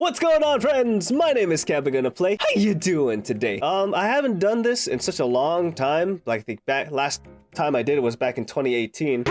What's going on, friends? My name is KabaGonnaPlay. How you doing today? I haven't done this in such a long time. Like the last time I did it was back in 2018.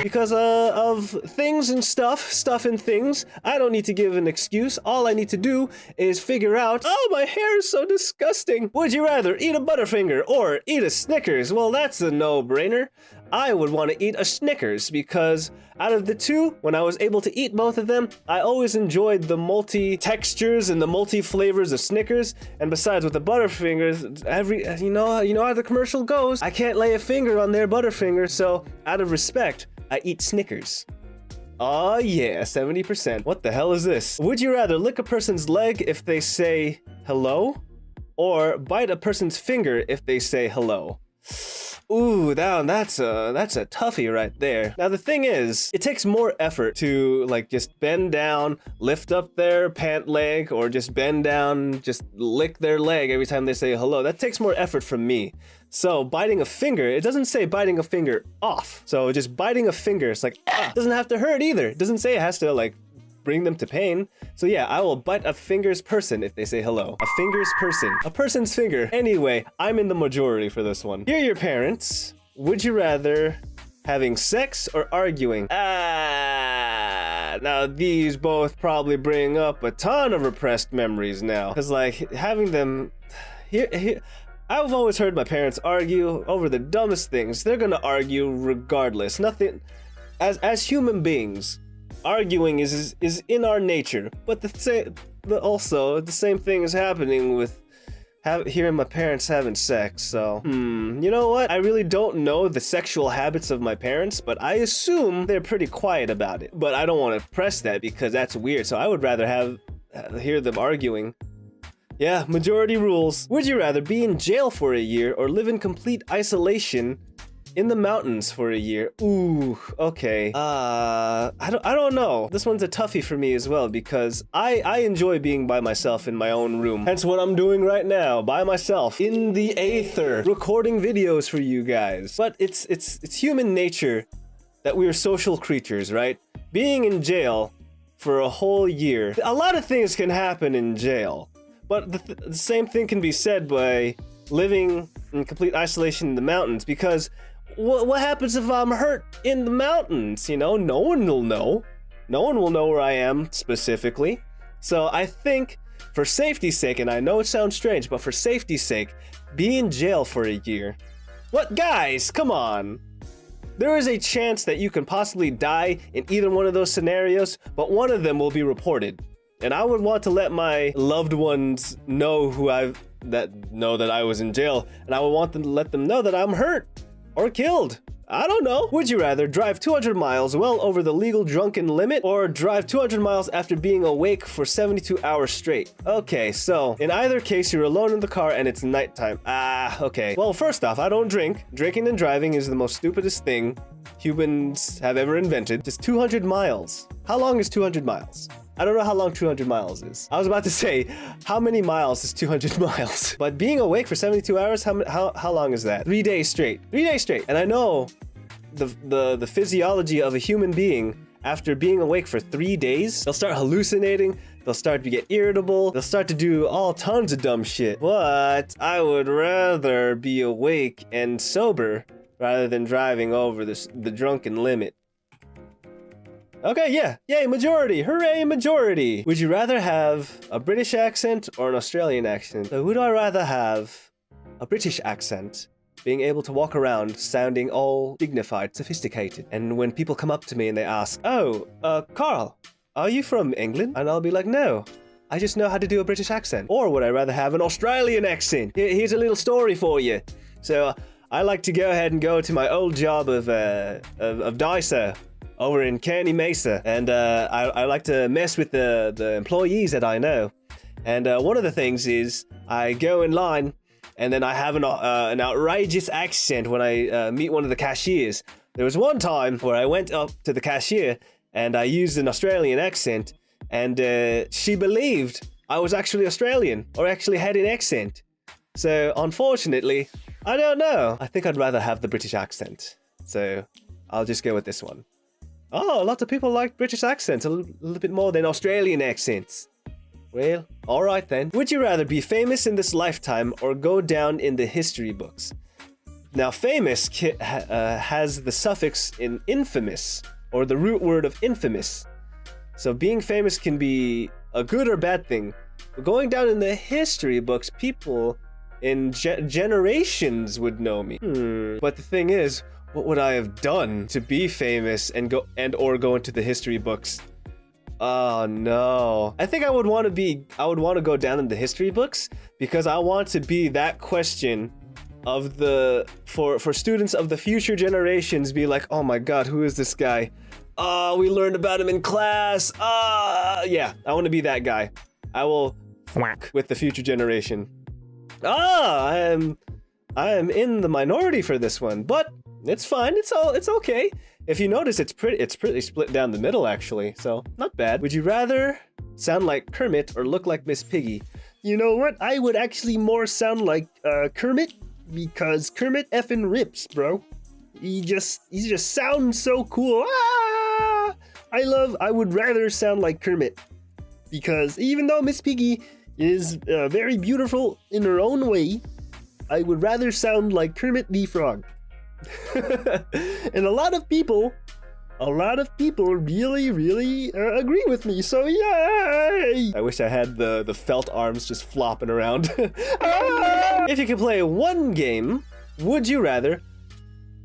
Because of things and stuff and things. I don't need to give an excuse. All I need to do is figure out, oh, my hair is so disgusting. Would you rather eat a Butterfinger or eat a Snickers? Well, that's a no-brainer. I would want to eat a Snickers because out of the two, when I was able to eat both of them, I always enjoyed the multi-textures and the multi-flavors of Snickers. And besides, with the Butterfingers, you know how the commercial goes. I can't lay a finger on their Butterfinger, so out of respect, I eat Snickers. Oh yeah, 70%. What the hell is this? Would you rather lick a person's leg if they say hello, or bite a person's finger if they say hello? Ooh, that's a toughie right there. Now the thing is, it takes more effort to like just bend down, lift up their pant leg, or just bend down, just lick their leg every time they say hello. That takes more effort from me. So biting a finger, it doesn't say biting a finger off. So just biting a finger, it's like, it doesn't have to hurt either. It doesn't say it has to like bring them to pain. So yeah, I will bite a finger's person if they say hello. A finger's person. A person's finger. Anyway, I'm in the majority for this one. Here are your parents. Would you rather having sex or arguing? Now these both probably bring up a ton of repressed memories now. Cause like having them here I've always heard my parents argue over the dumbest things. They're gonna argue regardless. Nothing as human beings. Arguing is in our nature, but also the same thing is happening with hearing my parents having sex. So, you know what? I really don't know the sexual habits of my parents, but I assume they're pretty quiet about it. But I don't want to press that because that's weird. So I would rather hear them arguing. Yeah, majority rules. Would you rather be in jail for a year or live in complete isolation in the mountains for a year? Ooh, okay. I don't know. This one's a toughie for me as well because I enjoy being by myself in my own room. Hence what I'm doing right now, by myself, in the aether, recording videos for you guys. But it's human nature that we are social creatures, right? Being in jail for a whole year. A lot of things can happen in jail, but the same thing can be said by living in complete isolation in the mountains because what happens if I'm hurt in the mountains? You know, no one will know. No one will know where I am specifically. So I think for safety's sake, and I know it sounds strange, but for safety's sake, be in jail for a year. What, guys, come on. There is a chance that you can possibly die in either one of those scenarios, but one of them will be reported. And I would want to let my loved ones know that I was in jail, and I would want them to let them know that I'm hurt or killed. I don't know. Would you rather drive 200 miles well over the legal drunken limit or drive 200 miles after being awake for 72 hours straight? Okay, so in either case, you're alone in the car and it's nighttime. Okay. Well, first off, I don't drink. Drinking and driving is the most stupidest thing humans have ever invented. Just 200 miles. How long is 200 miles? I don't know how long 200 miles is. I was about to say, how many miles is 200 miles? But being awake for 72 hours, how long is that? 3 days straight. 3 days straight. And I know the physiology of a human being after being awake for 3 days, they'll start hallucinating, they'll start to get irritable, they'll start to do all tons of dumb shit. But I would rather be awake and sober rather than driving over the drunken limit. Okay, yeah. Yay, majority. Hooray, majority. Would you rather have a British accent or an Australian accent? So would I rather have a British accent, being able to walk around sounding all dignified, sophisticated, and when people come up to me and they ask, oh, Carl, are you from England? And I'll be like, no, I just know how to do a British accent. Or would I rather have an Australian accent? Here's a little story for you. So I like to go ahead and go to my old job of dicer over in Kearney Mesa, and I like to mess with the employees that I know. And one of the things is I go in line, and then I have an outrageous accent when I meet one of the cashiers. There was one time where I went up to the cashier, and I used an Australian accent, and she believed I was actually Australian, or actually had an accent. So unfortunately, I don't know. I think I'd rather have the British accent. So I'll just go with this one. Oh, lots of people like British accents a little bit more than Australian accents. Well, alright then. Would you rather be famous in this lifetime or go down in the history books? Now, famous has the suffix in infamous, or the root word of infamous. So being famous can be a good or bad thing. But going down in the history books, people in generations would know me. But the thing is, what would I have done to be famous and go into the history books? Oh no. I think I would want to go down in the history books because I want to be that question of for students of the future generations, be like, oh my god, who is this guy? We learned about him in class. Yeah, I want to be that guy. I will whack with the future generation. I am in the minority for this one, but it's fine. It's okay. If you notice, it's pretty split down the middle actually, so not bad. Would you rather sound like Kermit or look like Miss Piggy? You know what? I would actually more sound like Kermit, because Kermit effing rips, bro. He just sounds so cool. I would rather sound like Kermit, because even though Miss Piggy is very beautiful in her own way, I would rather sound like Kermit the Frog. And a lot of people really agree with me, so yay! I wish I had the felt arms just flopping around. If you could play one game, would you rather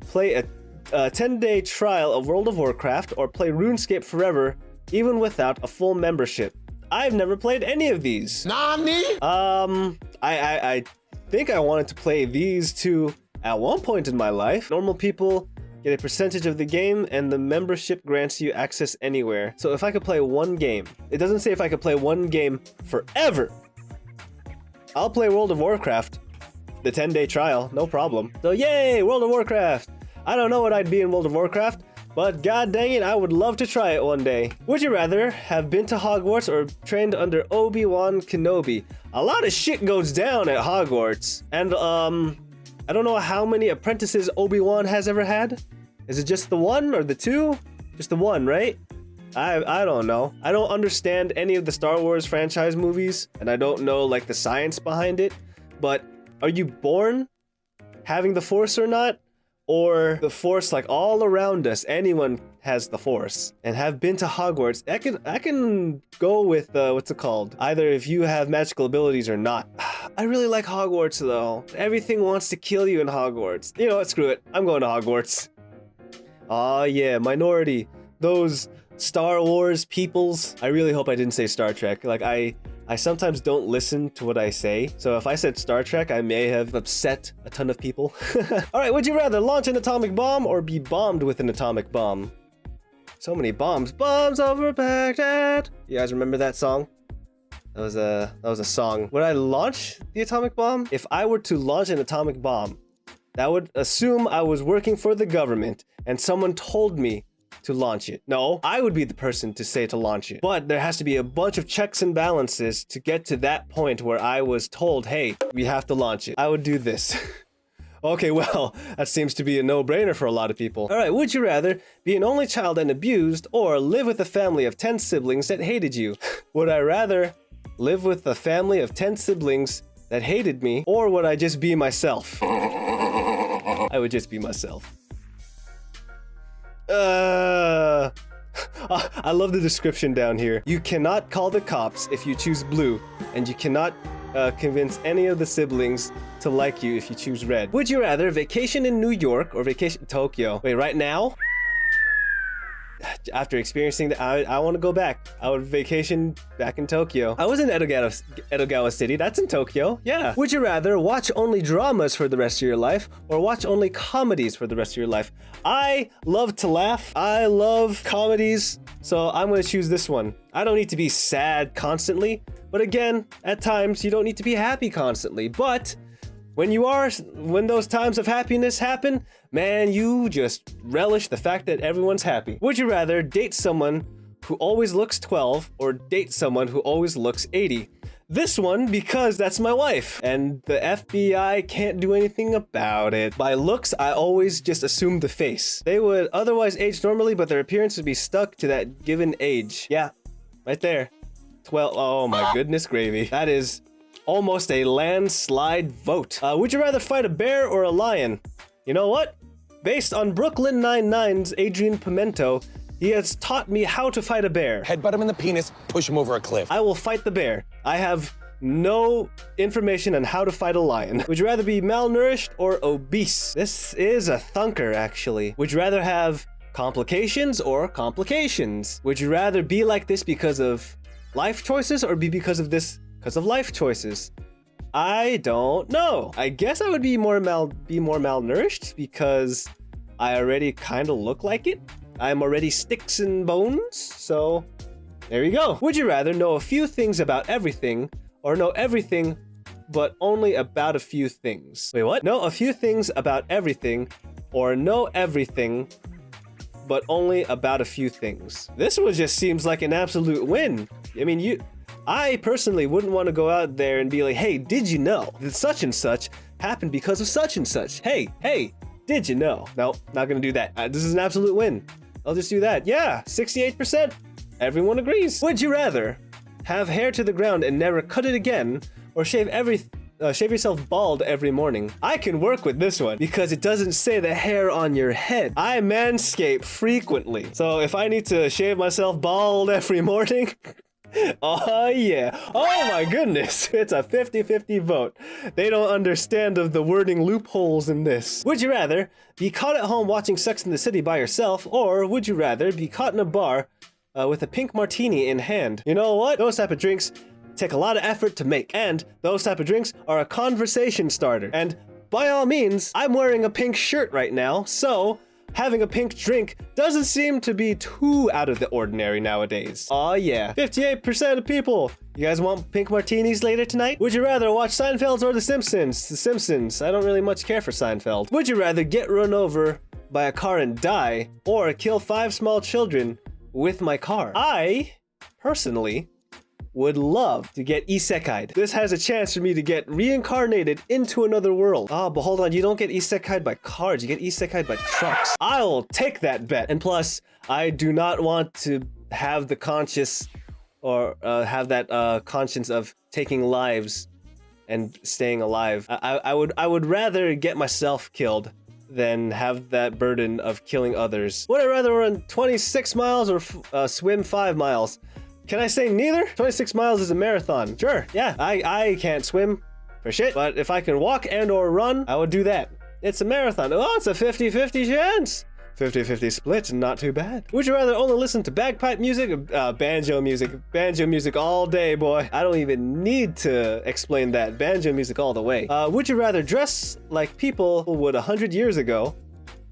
play a 10-day trial of World of Warcraft or play RuneScape forever, even without a full membership? I've never played any of these. Nani? I think I wanted to play these two at one point in my life. Normal people get a percentage of the game, and the membership grants you access anywhere. So if I could play one game, it doesn't say if I could play one game forever. I'll play World of Warcraft, the 10-day trial, no problem. So yay, World of Warcraft! I don't know what I'd be in World of Warcraft, but god dang it, I would love to try it one day. Would you rather have been to Hogwarts or trained under Obi-Wan Kenobi? A lot of shit goes down at Hogwarts, and I don't know how many apprentices Obi-Wan has ever had. Is it just the one or the two? Just the one, right? I don't know. I don't understand any of the Star Wars franchise movies, and I don't know like the science behind it, but are you born having the Force or not? Or the Force, like all around us, anyone has the Force and have been to Hogwarts. I can go with what's it called? Either if you have magical abilities or not. I really like Hogwarts though. Everything wants to kill you in Hogwarts. You know what? Screw it. I'm going to Hogwarts. Oh yeah, minority. Those Star Wars peoples. I really hope I didn't say Star Trek. Like I sometimes don't listen to what I say, so if I said Star Trek, I may have upset a ton of people. Alright, would you rather launch an atomic bomb or be bombed with an atomic bomb? So many bombs. Bombs over Baghdad! You guys remember that song? That was a song. Would I launch the atomic bomb? If I were to launch an atomic bomb, that would assume I was working for the government and someone told me to launch it. No, I would be the person to say to launch it. But there has to be a bunch of checks and balances to get to that point where I was told, hey, we have to launch it. I would do this. Okay, well, that seems to be a no-brainer for a lot of people. All right, would you rather be an only child and abused or live with a family of 10 siblings that hated you? Would I rather live with a family of 10 siblings that hated me, or would I just be myself? I would just be myself. I love the description down here. You cannot call the cops if you choose blue, and you cannot convince any of the siblings to like you if you choose red. Would you rather vacation in New York or vacation in Tokyo? Wait, right now? After experiencing that, I want to go back. I would vacation back in Tokyo. I was in Edogawa City. That's in Tokyo. Yeah. Would you rather watch only dramas for the rest of your life or watch only comedies for the rest of your life? I love to laugh. I love comedies. So I'm going to choose this one. I don't need to be sad constantly. But again, at times you don't need to be happy constantly. But when those times of happiness happen, man, you just relish the fact that everyone's happy. Would you rather date someone who always looks 12 or date someone who always looks 80? this one because that's my wife, and the FBI can't do anything about it. By looks, I always just assume the face. They would otherwise age normally, but their appearance would be stuck to that given age. Yeah, right there. 12. Oh my goodness gravy. That is almost a landslide vote. Would you rather fight a bear or a lion? You know what? Based on Brooklyn Nine-Nine's Adrian Pimento, he has taught me how to fight a bear. Headbutt him in the penis, push him over a cliff. I will fight the bear. I have no information on how to fight a lion. Would you rather be malnourished or obese? This is a thunker, actually. Would you rather have complications or complications? Would you rather be like this because of life choices or be because of this because of life choices? I don't know. I guess I would be more malnourished because I already kind of look like it. I'm already sticks and bones, so there you go. Would you rather know a few things about everything or know everything but only about a few things? Wait, what? Know a few things about everything or know everything but only about a few things. This one just seems like an absolute win. I mean, I personally wouldn't want to go out there and be like, hey, did you know that such and such happened because of such and such? Hey, did you know? No, not gonna do that. This is an absolute win. I'll just do that. Yeah, 68%. Everyone agrees. Would you rather have hair to the ground and never cut it again, or shave yourself bald every morning? I can work with this one because it doesn't say the hair on your head. I manscape frequently, so if I need to shave myself bald every morning, oh yeah. Oh my goodness. It's a 50-50 vote. They don't understand of the wording loopholes in this. Would you rather be caught at home watching Sex and the City by yourself, or would you rather be caught in a bar with a pink martini in hand? You know what? Those type of drinks take a lot of effort to make, and those type of drinks are a conversation starter. And by all means, I'm wearing a pink shirt right now, so having a pink drink doesn't seem to be too out of the ordinary nowadays. Aw yeah. 58% of people. You guys want pink martinis later tonight? Would you rather watch Seinfeld or The Simpsons? The Simpsons. I don't really much care for Seinfeld. Would you rather get run over by a car and die, or kill 5 small children with my car? I, personally, would love to get isekai'd. This has a chance for me to get reincarnated into another world. Oh, but hold on, you don't get isekai'd by cars, you get isekai'd by trucks. I'll take that bet. And plus, I do not want to have the conscience of taking lives and staying alive. I would rather get myself killed than have that burden of killing others. Would I rather run 26 miles or swim 5 miles? Can I say neither? 26 miles is a marathon. Sure, yeah, I can't swim for shit, but if I can walk and or run, I would do that. It's a marathon. Oh, it's a 50-50 chance. 50-50 split, not too bad. Would you rather only listen to bagpipe music or banjo music? Banjo music all day, boy. I don't even need to explain that. Banjo music all the way. Would you rather dress like people would 100 years ago,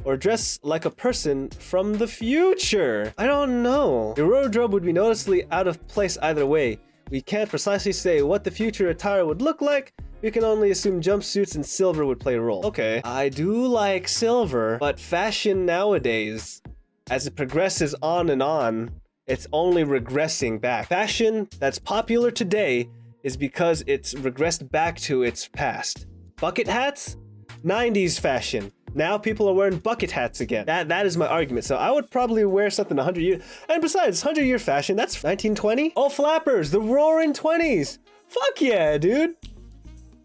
or dress like a person from the future? I don't know. Your wardrobe would be noticeably out of place either way. We can't precisely say what the future attire would look like. We can only assume jumpsuits and silver would play a role. Okay, I do like silver, but fashion nowadays, as it progresses on and on, it's only regressing back. Fashion that's popular today is because it's regressed back to its past. Bucket hats? 90s fashion. Now people are wearing bucket hats again. That is my argument. So I would probably wear something 100 years. And besides, 100-year fashion, that's 1920? Oh, flappers, the roaring 20s. Fuck yeah, dude.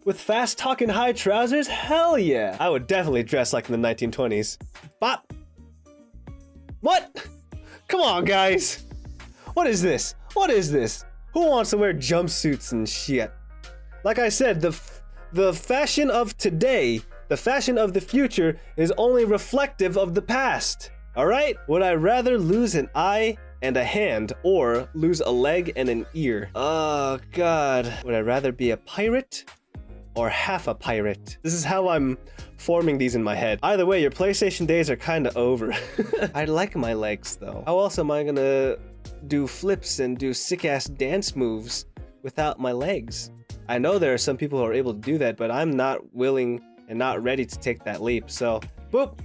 With fast talking high trousers? Hell yeah. I would definitely dress like in the 1920s. Bop. What? Come on, guys. What is this? What is this? Who wants to wear jumpsuits and shit? Like I said, the fashion of today, the fashion of the future is only reflective of the past. All right? Would I rather lose an eye and a hand, or lose a leg and an ear? Oh, God. Would I rather be a pirate or half a pirate? This is how I'm forming these in my head. Either way, your PlayStation days are kind of over. I like my legs, though. How else am I gonna do flips and do sick-ass dance moves without my legs? I know there are some people who are able to do that, but I'm not willing and not ready to take that leap, so boop.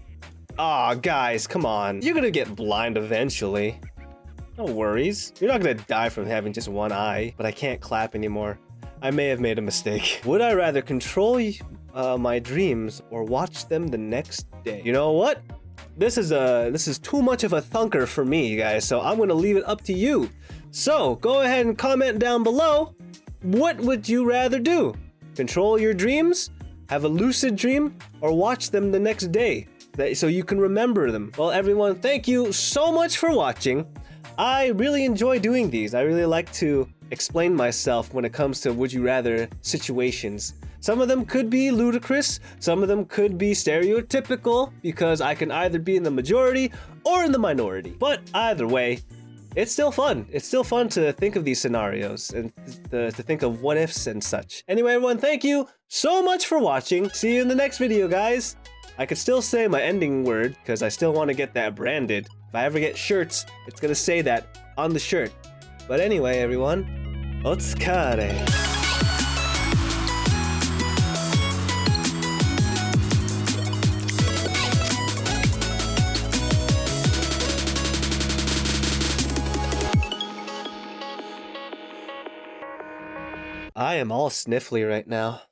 Aw, guys, come on. You're gonna get blind eventually. No worries. You're not gonna die from having just one eye, but I can't clap anymore. I may have made a mistake. Would I rather control my dreams or watch them the next day? You know what? This is too much of a thunker for me, guys, so I'm gonna leave it up to you. So go ahead and comment down below. What would you rather do? Control your dreams, have a lucid dream, or watch them the next day so you can remember them? Well, everyone, thank you so much for watching. I really enjoy doing these. I really like to explain myself when it comes to would you rather situations. Some of them could be ludicrous, some of them could be stereotypical, because I can either be in the majority or in the minority. But either way, it's still fun. It's still fun to think of these scenarios and to think of what ifs and such. Anyway, everyone, thank you so much for watching. See you in the next video, guys. I could still say my ending word because I still want to get that branded. If I ever get shirts, it's gonna say that on the shirt. But anyway, everyone, otsukare. I am all sniffly right now.